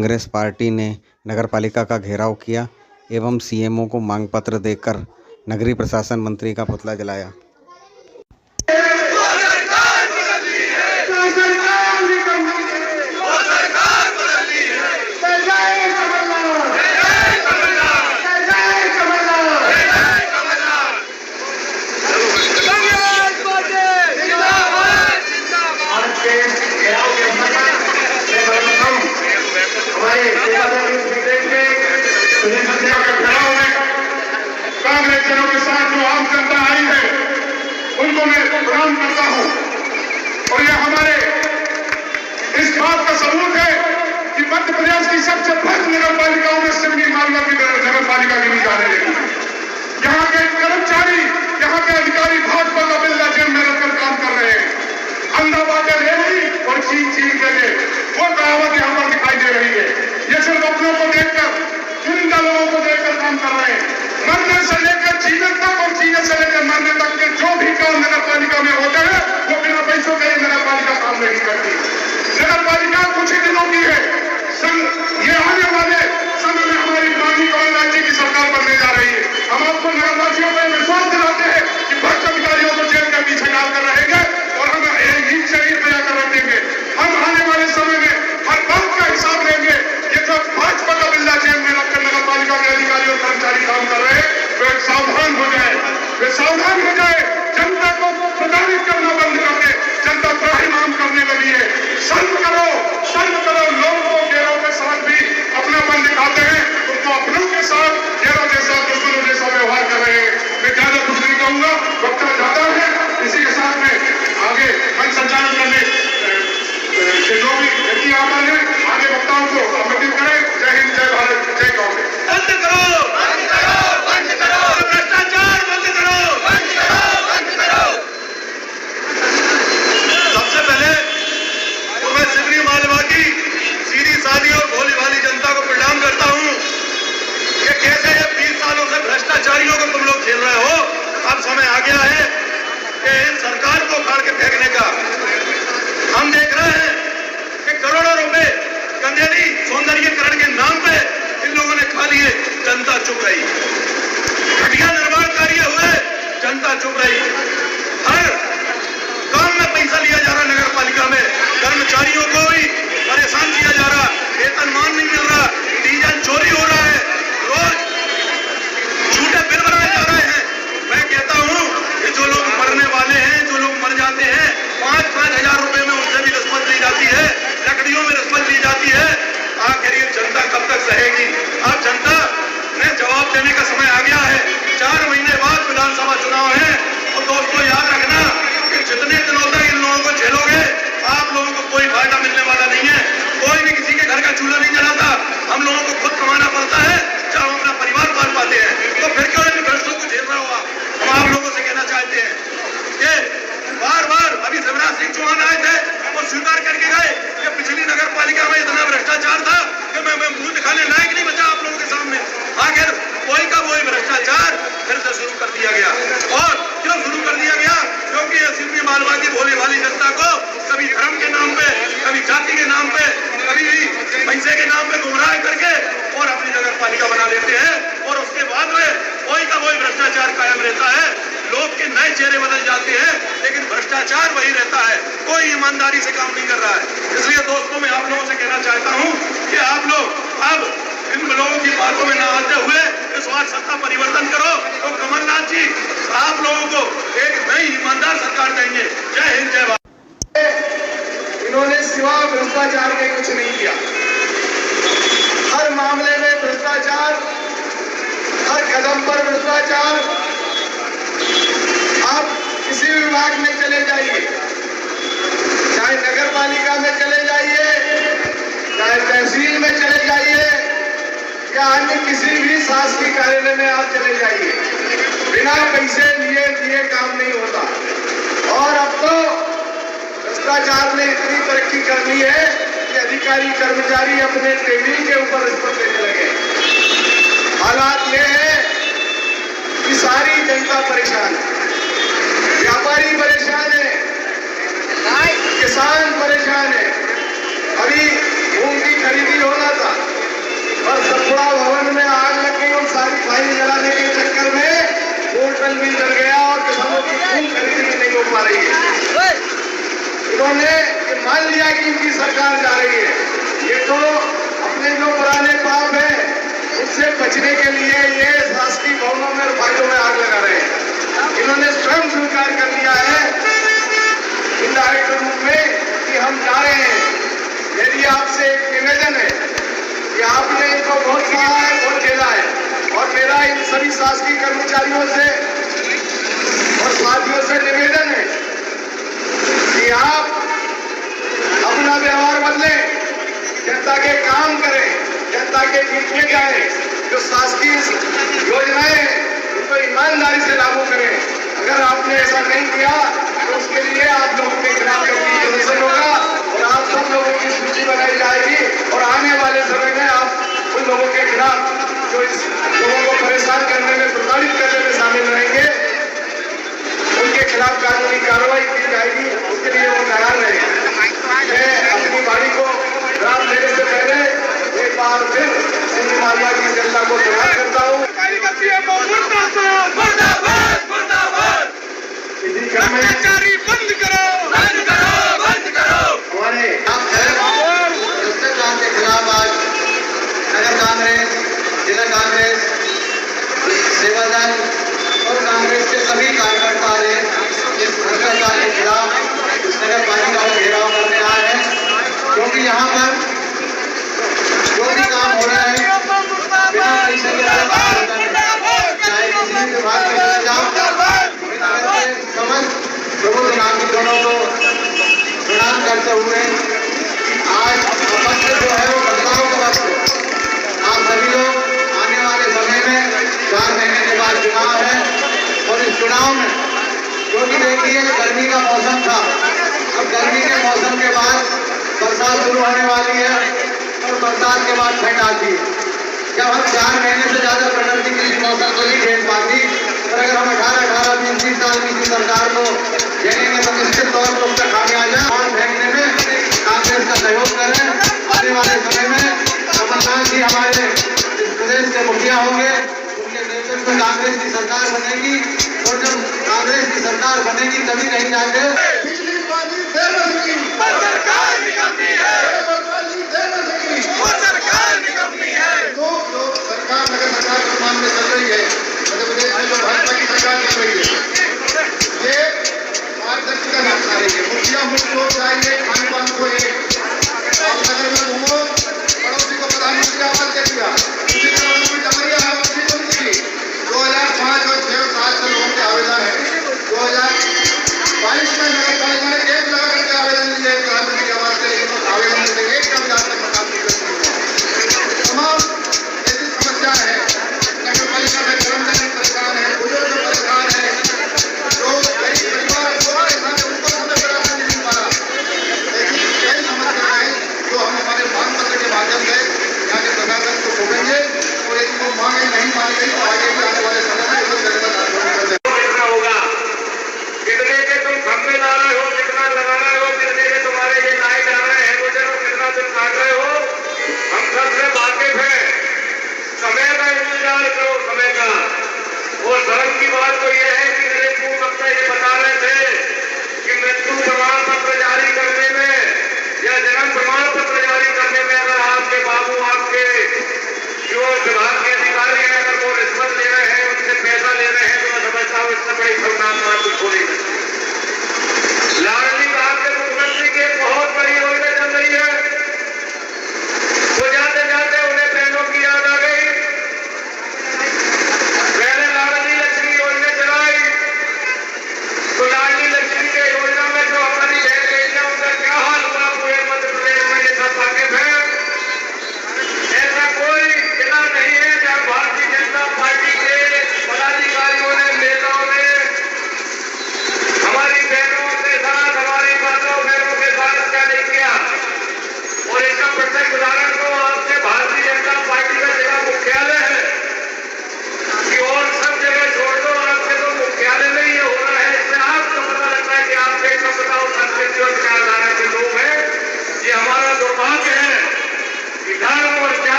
Congress party ने नगरपालिका का घेराव किया एवं सीएमओ को मांग पत्र देकर नगरीय प्रशासन मंत्री का पुतला जलाया। कांग्रेसियों के साथ जो आम जनता आई है उनको मैं प्रणाम करता हूं और यह हमारे इस बात का सबूत है कि मध्य प्रदेश की सबसे भ्रष्ट नगर पालिकाओं में सिवनी मालवा की नगर पालिका गिनी जाने लगी। यहाँ के कर्मचारी, यहाँ के अधिकारी भाजपा का बिल्ला जेल में रखकर काम कर रहे हैं। अंधा बातें लेनी और छीन छीन के लिए वो कहावत यहाँ पर दिखाई दे रही है। ये सिर्फ अपनों को देखकर, चुनिंदा लोगों को देखकर काम कर रहे हैं। मरने से लेकर जीवन तक और जीने से लेकर मरने तक के जो भी काम नगर पालिका में होते हैं वो बिना पैसों के नगर पालिका काम नहीं करती। नगर पालिका कुछ ही दिनों की है। ये आने वाले समय में हमारी माननीय कमलनाथ जी की सरकार बनने जा रही है। हम आपको नगरवासियों में विश्वास दिलाते हैं कि भ्रष्ट अधिकारियों को जेल के पीछे डालकर रहेंगे और हम एक शरीर तैयार कर रखेंगे। हम आने वाले समय में हर बात का हिसाब लेंगे। ये जो भाजपा का बिल्ला जेल में रखकर नगर पालिका के अधिकारी और कर्मचारी काम कर रहे हैं वे सावधान हो जाए, वे सावधान हो जाए। जनता को प्रताड़ित करना बंद कर दे। जनता त्राहिमाम करने लगी है। शर्म करो, शर्म करो। लोगों को घेरों के साथ भी अपनापन दिखाते हैं, उनको अपनों के साथ घेरों के साथ दुश्मनों जैसा व्यवहार कर रहे हैं। मैं ज्यादा कुछ नहीं कहूंगा, वक्त ज्यादा है। इसी के साथ में आगे मंच संचालन करने जो भी व्यक्ति आ रहे हैं आगे वक्ताओं को आमंत्रित करें। जय हिंद, जय भारत, जय कांग्रेस। बंद करो, बंद करो, बंद करो भ्रष्टाचार, बंद करो, बंद करो, बंद करो। सबसे पहले तो मैं सिवनी मालवा की सीधी सादी और भोली भाली जनता को प्रणाम करता हूं कि कैसे ये 20 सालों से भ्रष्टाचारियों को तुम लोग झेल रहे हो। अब समय आ गया है कि इन सरकार को उखाड़ के फेंकने का। हम देख रहे हैं कि करोड़ों रुपए गंदेली सौंदर्यीकरण के नाम पे इन लोगों ने खा लिए, जनता चुप रही। घटिया निर्माण कार्य हुए, जनता चुप रही। हर काम में पैसा लिया जा रहा नगर पालिका में, कर्मचारियों को भी परेशान किया जा रहा, वेतनमान नहीं मिल रहा, डीजल चोरी हो रहा है, रोज झूठे बिल बनाए जा रहे हैं। मैं कहता हूं कि जो लोग मरने वाले हैं, जो लोग मर जाते हैं, 5-5 हजार रुपए में उनसे भी रिश्वत ली जाती है, लकड़ियों में रिश्वत ली जाती है। आखिर ये जनता कब तक सहेगी? अब जनता ने जवाब देने का समय आ गया है। 4 महीने बाद विधानसभा चुनाव है और दोस्तों याद रखना कि जितने दिनों तक इन लोगों को झेलोगे आप लोगों को कोई फायदा मिलने वाला नहीं है। कोई भी किसी के घर का चूल्हा नहीं जलाता। हम लोगों को खुद कमाना पड़ता है जब हम अपना परिवार पाल पाते हैं। तो फिर क्यों इन भ्रष्टों को झेल रहा हुआ? हम आप लोगों से कहना चाहते हैं कि बार बार अभी शिवराज सिंह चौहान आए थे और स्वीकार करके गए कि पिछली नगर पालिका में इतना भ्रष्टाचार था कि मैं मुंह दिखाने लायक नहीं बचा आप लोगों के सामने। आखिर वही का वही भ्रष्टाचार फिर से शुरू कर दिया गया। और क्यों शुरू कर दिया गया? क्योंकि ये सिवनी मालवा की भोली भाली जनता को कभी धर्म के नाम पे, कभी जाति के नाम पे, कभी भी पैसे के नाम पे गुमराह करके और अपनी नगर पालिका बना लेते हैं और उसके बाद में वही का वही भ्रष्टाचार कायम रहता है। लोग के नए चेहरे बदल जाते हैं लेकिन भ्रष्टाचार वही रहता है। कोई ईमानदारी से काम नहीं कर रहा है। इसलिए दोस्तों मैं आप लोगों से कहना चाहता हूं कि आप लोग अब इन लोगों की बातों में न आते हुए इस बार सत्ता परिवर्तन करो तो कमलनाथ जी आप लोगों को एक नई ईमानदार सरकार देंगे। जय हिंद, जय भारत। इन्होंने सिवा भ्रष्टाचार के कुछ नहीं किया। हर मामले में भ्रष्टाचार, हर कदम पर भ्रष्टाचार। आप किसी भी विभाग में चले जाइए, चाहे नगर पालिका में चले जाइए, चाहे तहसील में चले जाइए या अन्य किसी भी शासकीय कार्यालय में आप चले जाइए, बिना पैसे लिए काम नहीं होता। और अब तो भ्रष्टाचार ने इतनी तरक्की कर ली है कि अधिकारी कर्मचारी अपने टेबल के ऊपर रिश्वत देने लगे। हालात ये है कि सारी जनता परेशान है, व्यापारी परेशान है, किसान परेशान है। अभी मूंग की खरीदी होना था, फसल भी जल गया और किसानों की खून खरीदी भी नहीं हो पा रही है। इन्होंने ये मान लिया कि इनकी सरकार जा रही है, ये तो अपने जो पुराने पाप है उससे बचने के लिए ये शासकीय भवनों में और फाइलों में आग लगा रहे हैं। इन्होंने स्वयं स्वीकार कर लिया है इनडायरेक्ट रूप में कि हम जा रहे हैं। मेरी आपसे एक निवेदन है कि आपने इनको बहुत सहा है, बहुत झेला है, और मेरा इन सभी शासकीय कर्मचारियों से और साथियों से निवेदन है कि आप अपना व्यवहार बदलें, जनता के काम करें, जनता के बीच में जाएं, जो शासकीय योजनाएं हैं उनको ईमानदारी से लागू करें। अगर आपने ऐसा नहीं किया तो उसके लिए आप लोगों के खिलाफ प्रदर्शन होगा और आप सब लोगों की सूची बनाई जाएगी और आने वाले समय में आप उन लोगों के खिलाफ जो इस लोगों को परेशान करने में, प्रताड़ित करने में शामिल रहेंगे, उनके खिलाफ कानूनी कार्रवाई की जाएगी। उसके लिए वो तैयार रहें। मैं अपनी बाड़ी को राम देने से पहले एक बार फिर सिंधी मालवा की जनता को प्रणाम करता हूँ। भ्रष्टाचारी बंद करो, बंद करो, बंद करो। हमारे भ्रष्टाचार के खिलाफ आज नगर कांग्रेस, जिला कांग्रेस, सेवा दल और कांग्रेस के सभी कार्यकर्ता ने इस भ्रष्टाचार के खिलाफ इस नगर पालिका का घेराव करने आए हैं, क्योंकि यहाँ पर जो भी काम हो रहा है बिना पैसे के चाहे किसी भी विभाग में चले जाओ, समझ प्रबुद्ध नागरिकों को प्रणाम करते हुए आज वक्त जो है वो बदलाव का वक्त है। आप सभी लोग आने वाले समय में 4 महीने के बाद चुनाव है और इस चुनाव में क्योंकि देखिए गर्मी का मौसम था, अब गर्मी के मौसम के बाद बरसात शुरू होने वाली है और बरसात के बाद ठंड आती है। जब हम 4 महीने से ज्यादा प्रकृति की इस मौसम को नहीं झेल पाती, और अगर हम 18-18, 20-20 साल की सरकार को झेलेंगे तो निश्चित तौर पर उसका खामियाजा और फेंकने में कांग्रेस का सहयोग करें। आने वाले समय में कमलनाथ जी हमारे इस प्रदेश के मुखिया होंगे, उनके नेतृत्व में कांग्रेस की सरकार बनेगी और जब कांग्रेस की सरकार बनेगी तभी कहीं जाके सरकार निकलती है, सरकार निकलती है। जो सरकार नगर सरकार के मान में चल रही है, मध्य प्रदेश में जो भाजपा की सरकार चल रही है, ये पारदर्शिता ना खा रही है। मुखिया मुक्त लोग चाहिए, खान पान को आप नगर में घूमो, पड़ोसी को प्रधानमंत्री आवास दे दिया, उसी तरह उनकी डमरिया है उसकी उनकी 2005 और 6 और 7 से लोगों के आवेदन है। 2022 में नगर पालिका ने 1 लगा करके आवेदन दिए प्रधानमंत्री आवास के, लेकिन आवेदन में से 1 का भी आज तक प्रकाश तमाम ऐसी समस्या है। नगर पालिका में कर्मचारी परेशान है, बुजुर्ग परेशान है, जो गरीब परिवार उनको समय पर राशन नहीं मिल पा रहा। ऐसी कई समस्याएं हैं जो हम हमारे मांग पत्र के माध्यम से यहाँ के प्रशासन को सौंपेंगे और यदि वो मांगे नहीं मान गई तो आगे भी आने वाले समय में इस जगह का कितना होगा, कितने के तुम खंभे ला रहे हो, कितना लगा रहे हो, कितने के तुम्हारे ये लाइट आ रहे हैं, कितना तुम काट रहे हो, हम सबसे वाकिफ है। समय का इंतजार करो, समय का। और धर्म की बात तो यह है कि मेरे पूर्व वक्ता ये बता रहे थे कि मृत्यु प्रमाण पत्र जारी करने में या जन्म प्रमाण पत्र जारी करने में अगर आपके बाबू, आपके जो विभाग के अधिकारी हैं, अगर वो रिश्वत ले रहे हैं, उनसे पैसा ले रहे हैं, तो मैं समझता हूँ इससे बड़ी शर्मनाक कुछ हो नहीं सकती। लाडली बात के मुख्यमंत्री की बहुत बड़ी योजना चल रही है, तो जाते जाते उन्हें बहनों की याद आ गई। पहले लाडली लक्ष्मी योजना चलाई तो लाडली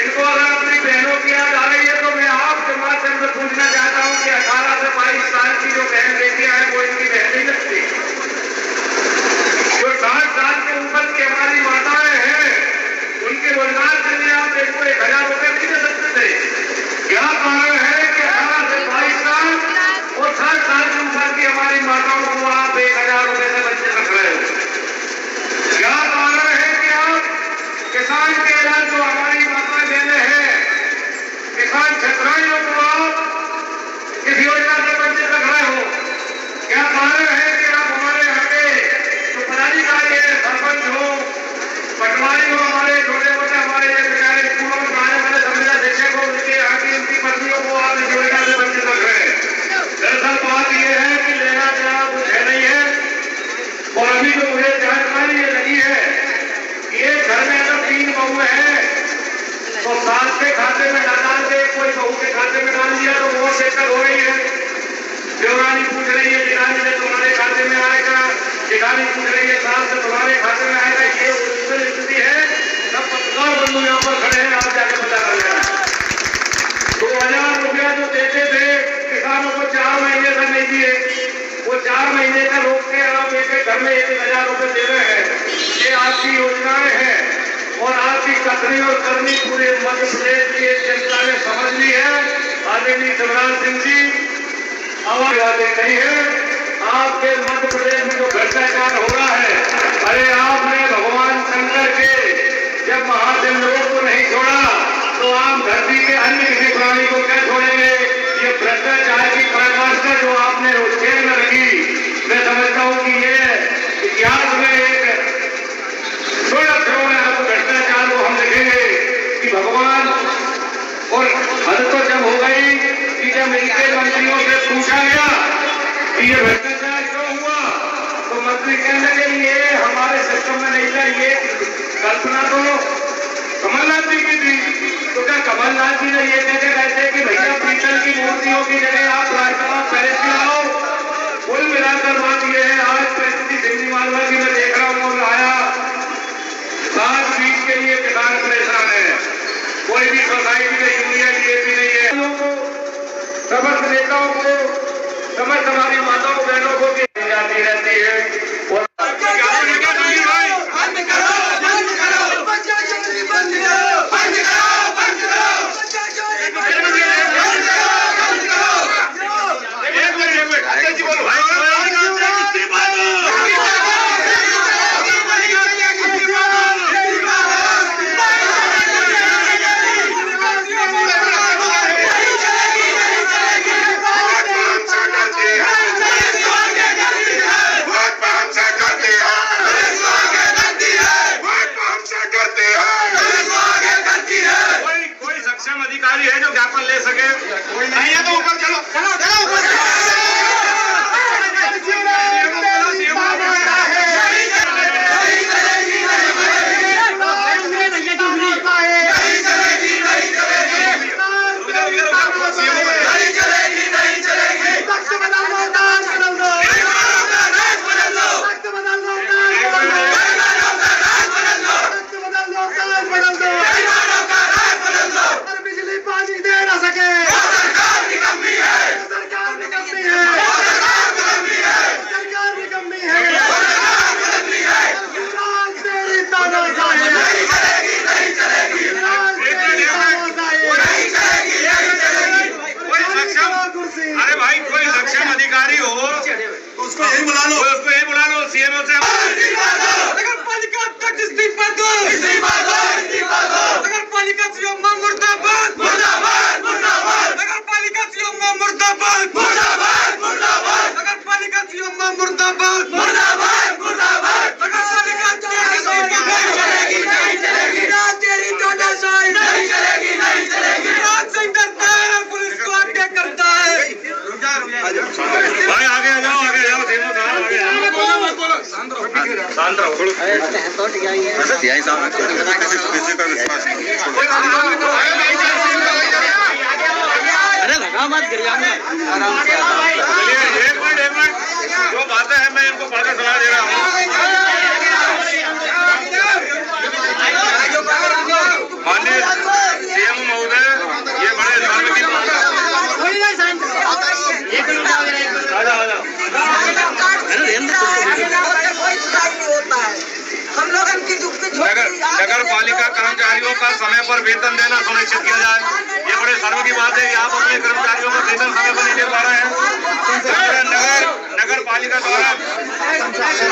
इनको अगर अपनी बहनों की याद आ रही है तो मैं आपके माध्यम से पूछना चाहता हूं कि 18 से 22 साल की जो बहन बेटियां हैं वो इनकी बहन नहीं लगती? जो 60 साल के ऊपर की हमारी माताएं हैं उनके रोजगार के लिए आप देखो 1000 रुपए नहीं दे सकते थे। क्या कारण है कि 18 से 22 साल और 60 साल के ऊपर की हमारी माताओं को आप 1000 रुपए से बच्चे रख रहे हो? क्या कारण है कि आप किसान के इलाज जो हमारी माता बहनें हैं, किसान छात्राओं को आप इस योजना से वंचित रख रहे हो? क्या कारण है कि आप हमारे यहाँ के जो पदाधिकारी है, सरपंच हो, पटवारी हो, हमारे छोटे मोटे हमारे बेचारे स्कूलों में पढ़ाने वाले संविदा शिक्षक हो, उनके यहाँ की उनकी पत्नियों को आप इस योजना से वंचित रख रहे हैं? दरअसल बात यह है कि लेना देना कुछ है नहीं है। और अभी जो मुझे जानकारी ये लगी है, ये घर में अगर 3 बहुएं हैं तो सास के खाते में ना डाल के कोई बहू के खाते में डाल दिया तो बहुत दिक्कत हो रही है। देवरानी पूछ रही है जिरानी से तुम्हारे खाते में आएगा, जिरानी पूछ रही है सास से तुम्हारे खाते में आएगा। ये उनकी स्थिति है। सब पत्रकार बंधु यहाँ पर खड़े हैं, आप जाके पता कर लेना। 2000 रुपया जो देते थे किसानों को 4 महीने तक नहीं दिए, वो 4 महीने का रोक के आप एक घर में 1000 रुपए दे रहे हैं। ये आपकी योजनाएं हैं और आपकी कथनी और करनी पूरे मध्य प्रदेश की जनता ने समझ ली है। आदरणीय शिवराज सिंह जी आवाज वाले नहीं है। आपके मध्य प्रदेश में जो भ्रष्टाचार हो रहा है, अरे आपने भगवान शंकर के जब महादेव लोगों को नहीं छोड़ा तो आप धरती के अन्य किसी प्राणी को क्या छोड़ेंगे? ये भ्रष्टाचार की पराकाष्ठा जो आपने जेल में रखी, मैं समझता हूं कि ये इतिहास में एक स्वर्ण अक्षरों में आपको भ्रष्टाचार को हम लिखेंगे कि भगवान। और हद तो जब हो गई कि जब इनके मंत्रियों से पूछा गया कि ये भ्रष्टाचार क्यों हुआ, तो मंत्री कहने लगे ये हमारे सिस्टम में नहीं था, ये कल्पना तो कमलनाथ जी की थी। तो क्या कमलनाथ जी ने ये कहते रहते कि भैया पीतल की मूर्तियों की जगह आप राजसभा पैलेस में आओ? कुल मिलाकर बात यह है, आज परिस्थिति सिंधी मालवा की मैं देख रहा हूँ, आया 7 फीट के लिए किसान परेशान है। कोई भी सोसाइटी का यूनियन ये भी नहीं है। समस्त नेताओं को, समस्त हमारी माताओं बहनों को भी जाती रहती है। और अधिकारी है जो ज्ञापन ले सके? नहीं है तो ऊपर चलो, चलो चलो ऊपर अरे लगा मत गिर जाना। एक मिनट जो बातें हैं मैं इनको पढ़कर सलाह दे रहा हूँ। माननीय वेतन देना सुनिश्चित किया जाए। ये बड़े शर्म की बात है कि आप अपने कर्मचारियों का वेतन समय पर नहीं दे पा रहे हैं। नगर पालिका द्वारा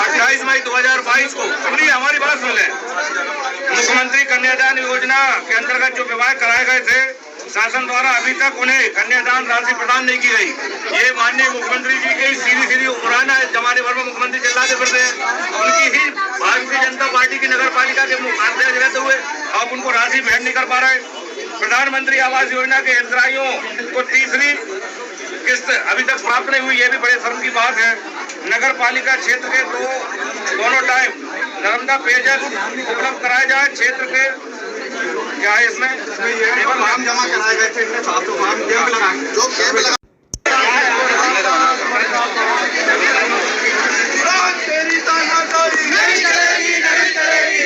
28 मई 2022 को सुनिए, हमारी बात सुन लें, मुख्यमंत्री कन्यादान योजना के अंतर्गत जो विवाह कराए गए थे, शासन द्वारा अभी तक उन्हें कन्यादान राशि प्रदान नहीं की गई। ये माननीय मुख्यमंत्री जी की सीधी पुराना जमाने भर में मुख्यमंत्री चिल्लाते फिरते हैं, उनकी ही भारतीय जनता पार्टी की नगर पालिका के मुखातिब रहते हुए आप उनको राशि भेंट नहीं कर पा रहे। प्रधानमंत्री आवास योजना के हितग्राहियों को तीसरी किस्त अभी तक प्राप्त नहीं हुई, ये भी बड़े शर्म की बात है। नगर पालिका क्षेत्र के दोनों टाइम नर्मदा पेयजल उपलब्ध कराया जाए। क्षेत्र के क्या है इसमें फॉर्म जमा कराए गए थे, इनमें छात्रों फॉर्म कैंप लगाए जो कैंप लगा तेरी तानाशाही नहीं चलेगी, नहीं चलेगी,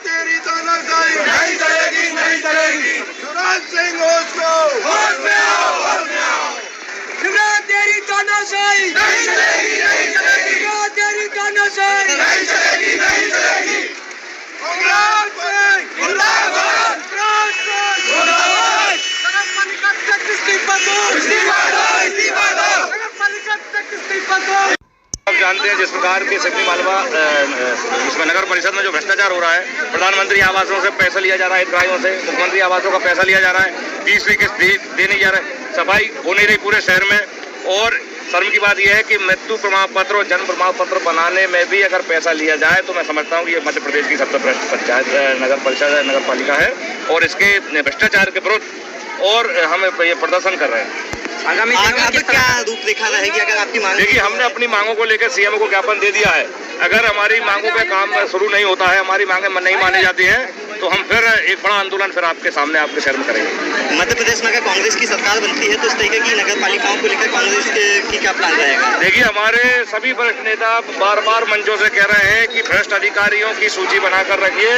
तेरी तानाशाही नहीं चलेगी, नहीं चलेगी। युवराज सिंह होश में आओ, होश में आओ, होश में आओ। शिवराज तेरी तानाशाही नहीं चलेगी, नहीं चलेगी, शिवराज तेरी तानाशाही नहीं चलेगी, नहीं चलेगी। युवराज सिंह मुर्दाबाद, युवराज सिंह मुर्दाबाद। नगर पालिका अध्यक्ष इस्तीफा दो, इस्तीफा दो, इस्तीफा दो। नगर पालिका अध्यक्ष इस्तीफा दो। आप जानते हैं जिस प्रकार की सिवनी मालवा इसमें नगर परिषद में जो भ्रष्टाचार हो रहा है, प्रधानमंत्री आवासों से पैसा लिया जा रहा है, हितग्राहियों से मुख्यमंत्री आवासों का पैसा लिया जा रहा है, 20वीं किस्त दे नहीं जा रहा है, सफाई हो नहीं रही पूरे शहर में। और शर्म की बात यह है कि मृत्यु प्रमाण पत्र और जन्म प्रमाण पत्र बनाने में भी अगर पैसा लिया जाए तो मैं समझता हूँ कि ये मध्य प्रदेश की सबसे भ्रष्ट पंचायत नगर परिषद नगर पालिका है और इसके भ्रष्टाचार के विरुद्ध और हम ये प्रदर्शन कर रहे हैं। आगामी क्या रूपरेखा रहेगी अगर आपकी मांग? देखिए, हमने अपनी मांगों को लेकर सीएम को ज्ञापन दे दिया है। अगर हमारी मांगों पे काम शुरू नहीं होता है, हमारी मांगें नहीं मानी जाती हैं, तो हम फिर एक बड़ा आंदोलन फिर आपके सामने आपके शहर में करेंगे। मध्य प्रदेश में अगर कांग्रेस की सरकार बनती है तो इस तरीके की नगर पालिकाओं को लेकर कांग्रेस की क्या प्लान रहेगा? देखिए, हमारे सभी वरिष्ठ नेता बार बार मंचों से कह रहे हैं कि भ्रष्ट अधिकारियों की सूची बनाकर रखिए।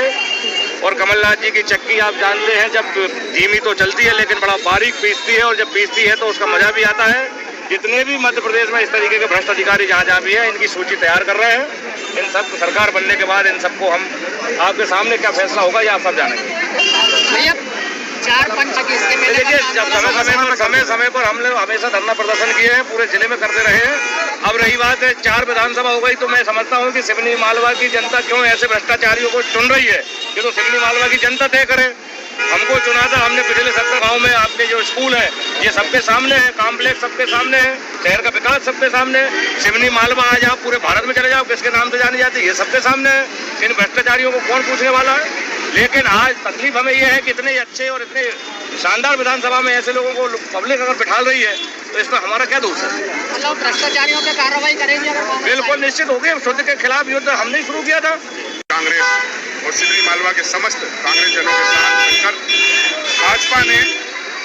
और कमलनाथ जी की चक्की आप जानते हैं, जब धीमी तो चलती है लेकिन बड़ा बारीक पीसती है, और जब पीसती है तो उसका मजा भी आता है। जितने भी मध्य प्रदेश में इस तरीके के भ्रष्ट अधिकारी जहाँ जहाँ भी हैं, इनकी सूची तैयार कर रहे हैं। इन सब सरकार बनने के बाद इन सबको हम आपके सामने क्या फैसला होगा ये आप सब जानेंगे। 4-5 किस्तें में देखिए, जब समय समय पर हम लोग हमेशा धरना प्रदर्शन किए हैं, पूरे जिले में करते रहे हैं। अब रही बात है 4 विधानसभा हो गई, तो मैं समझता हूँ कि सिवनी मालवा की जनता क्यों ऐसे भ्रष्टाचारियों को चुन रही है, ये तो सिवनी मालवा की जनता तय करे। हमको चुना था, हमने पिछले 17 गाँव में आपके जो स्कूल है ये सबके सामने है, कॉम्प्लेक्स सबके सामने है, शहर का विकास सबके सामने है। सिवनी मालवा आज आप पूरे भारत में चले जाओ, किसके नाम से जानी जाती है, ये सबके सामने है। इन भ्रष्टाचारियों को कौन पूछने वाला है? लेकिन आज तकलीफ हमें यह है कि इतने अच्छे और इतने शानदार विधानसभा में ऐसे लोगों को पब्लिक अगर बिठा रही है तो इसमें हमारा क्या दोष है? मतलब भ्रष्टाचारियों पे कार्रवाई करेंगे अगर कांग्रेस बिल्कुल निश्चित हो गई। शुद्ध के खिलाफ युद्ध हमने शुरू किया था। कांग्रेस और सिवनी मालवा के समस्त कांग्रेस जनों के साथ मिलकर भाजपा ने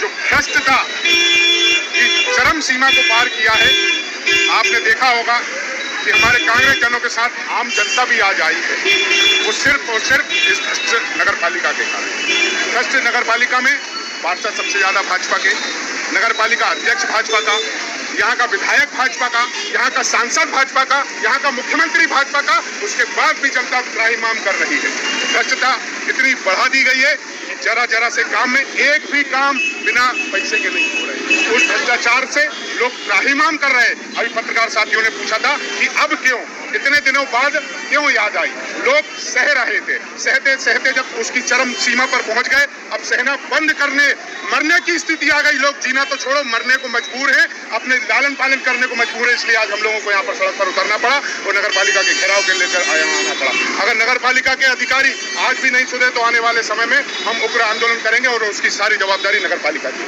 जो भ्रष्टता की चरम सीमा को पार किया है, आपने देखा होगा कि हमारे कांग्रेस जनों के साथ आम जनता भी आज आई है, वो सिर्फ और सिर्फ इस भ्रष्ट नगर पालिका के कारण। भ्रष्ट नगर पालिका में पार्षद सबसे ज्यादा भाजपा के, नगर पालिका अध्यक्ष भाजपा का, यहाँ का विधायक भाजपा का, यहाँ का सांसद भाजपा का, यहाँ का मुख्यमंत्री भाजपा का, उसके बाद भी जनता त्राहिमाम कर रही है। भ्रष्टता इतनी बढ़ा दी गई है, जरा जरा से काम में एक भी काम बिना पैसे के नहीं हो रहे। उस भ्रष्टाचार से लोग त्राहिमाम कर रहे हैं। अभी पत्रकार साथियों ने पूछा था कि अब क्यों, इतने दिनों बाद क्यों याद आई? लोग सह रहे थे, सहते सहते जब उसकी चरम सीमा पर पहुंच गए, अब सहना बंद करने मरने की स्थिति आ गई। लोग जीना तो छोड़ो, मरने को मजबूर हैं, अपने लालन पालन करने को मजबूर है। इसलिए आज हम लोगों को यहाँ पर सड़क पर उतरना पड़ा और नगर पालिका के घेराव के लेकर आना पड़ा। अगर नगर पालिका के अधिकारी आज भी नहीं सुधरे तो आने वाले समय में हम उग्र आंदोलन करेंगे और उसकी सारी जवाबदारी नगर पालिका की।